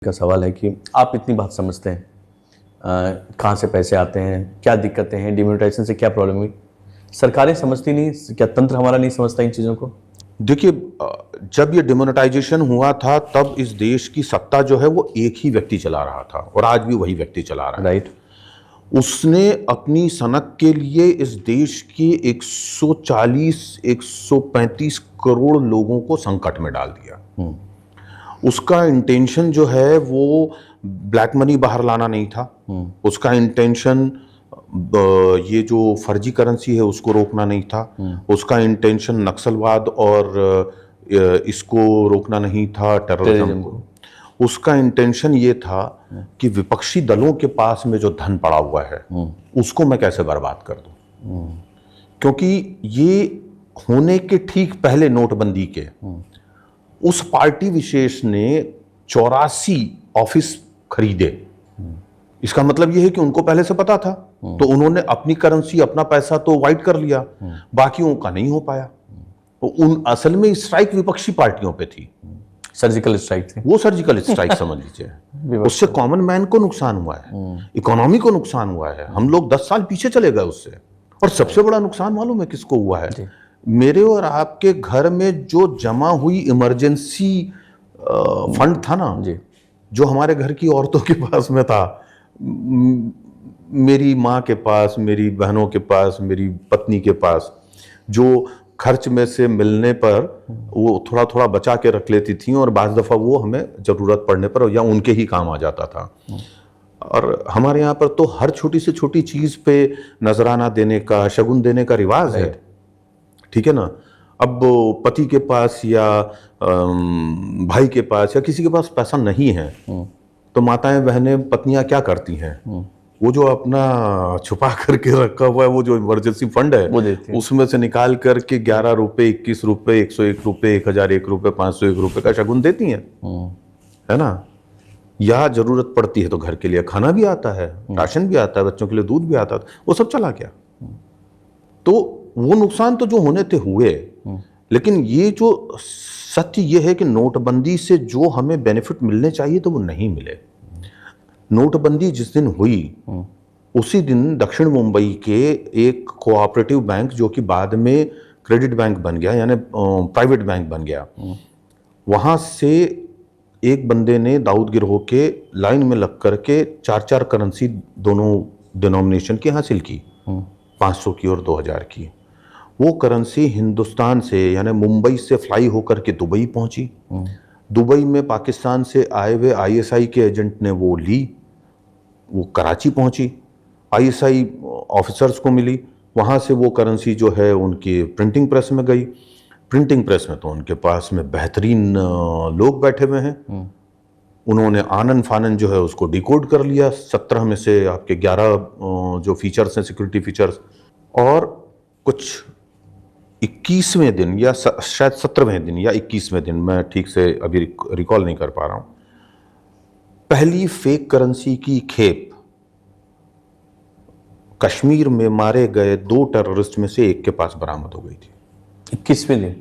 का सवाल है कि आप इतनी बात समझते हैं, कहाँ से पैसे आते हैं, क्या दिक्कतें हैं, डिमोनेटाइजेशन से क्या प्रॉब्लम हुई, सरकारें समझती नहीं, क्या तंत्र हमारा नहीं समझता इन चीज़ों को? देखिए, जब ये डिमोनेटाइजेशन हुआ था तब इस देश की सत्ता जो है वो एक ही व्यक्ति चला रहा था और आज भी वही व्यक्ति चला रहा है। राइट। उसने अपनी सनक के लिए इस देश के 140-135 करोड़ लोगों को संकट में डाल दिया। उसका इंटेंशन जो है वो ब्लैक मनी बाहर लाना नहीं था। उसका इंटेंशन ये जो फर्जी करेंसी है उसको रोकना नहीं था। उसका इंटेंशन नक्सलवाद और इसको रोकना नहीं था, टेररिज्म को। उसका इंटेंशन ये था कि विपक्षी दलों के पास में जो धन पड़ा हुआ है उसको मैं कैसे बर्बाद कर दूं, क्योंकि ये होने के ठीक पहले नोटबंदी के उस पार्टी विशेष ने 84 ऑफिस खरीदे। इसका मतलब यह है कि उनको पहले से पता था, तो उन्होंने अपनी करेंसी, अपना पैसा तो वाइट कर लिया, बाकियों का नहीं हो पाया। तो उन असल में स्ट्राइक विपक्षी पार्टियों पे थी, सर्जिकल स्ट्राइक थी। वो सर्जिकल स्ट्राइक समझ लीजिए। उससे कॉमन मैन को नुकसान हुआ है, इकोनॉमी को नुकसान हुआ है। हम लोग 10 साल पीछे चले गए उससे। और सबसे बड़ा नुकसान मालूम है किसको हुआ है? मेरे और आपके घर में जो जमा हुई इमरजेंसी फंड था ना जी, जो हमारे घर की औरतों के पास में था, मेरी माँ के पास, मेरी बहनों के पास, मेरी पत्नी के पास, जो खर्च में से मिलने पर वो थोड़ा थोड़ा बचा के रख लेती थी और बाज़ दफ़ा वो हमें ज़रूरत पड़ने पर या उनके ही काम आ जाता था। और हमारे यहाँ पर तो हर छोटी से छोटी चीज़ पे नजराना देने का, शगुन देने का रिवाज है, ठीक है ना। अब पति के पास या भाई के पास या किसी के पास पैसा नहीं है तो माताएं, बहनें, पत्नियां क्या करती हैं? वो जो अपना छुपा करके रखा हुआ है वो जो इमरजेंसी फंड है उसमें से निकाल करके 11 रुपए, 21 रुपए, 101 रुपए, 1001 रुपए, 501 रुपए का शगुन देती हैं, है ना। या जरूरत पड़ती है तो घर के लिए खाना भी आता है, राशन भी आता है, बच्चों के लिए दूध भी आता है, वो सब चला गया। तो वो नुकसान तो जो होने थे हुए, लेकिन ये जो सत्य ये है कि नोटबंदी से जो हमें बेनिफिट मिलने चाहिए तो वो नहीं मिले। नोटबंदी जिस दिन हुई उसी दिन दक्षिण मुंबई के एक कोऑपरेटिव बैंक, जो कि बाद में क्रेडिट बैंक बन गया, यानी प्राइवेट बैंक बन गया, वहां से एक बंदे ने दाऊद गिरोह के लाइन में लग करके 4-4 करेंसी दोनों डिनोमिनेशन की हासिल की, 500 की और 2000 की। वो करेंसी हिंदुस्तान से यानी मुंबई से फ्लाई होकर के दुबई पहुंची। दुबई में पाकिस्तान से आए हुए आईएसआई के एजेंट ने वो ली, वो कराची पहुंची, आईएसआई ऑफिसर्स को मिली, वहाँ से वो करेंसी जो है उनकी प्रिंटिंग प्रेस में गई। प्रिंटिंग प्रेस में तो उनके पास में बेहतरीन लोग बैठे हुए हैं, उन्होंने आनन फानन जो है उसको डिकोड कर लिया। 17 में से आपके 11 जो फीचर्स हैं, सिक्योरिटी फीचर्स, और कुछ 21वें दिन या शायद 17वें दिन या 21वें दिन, मैं ठीक से अभी रिकॉल नहीं कर पा रहा हूं, पहली फेक करेंसी की खेप कश्मीर में मारे गए 2 टेररिस्ट में से एक के पास बरामद हो गई थी। 21वें दिन?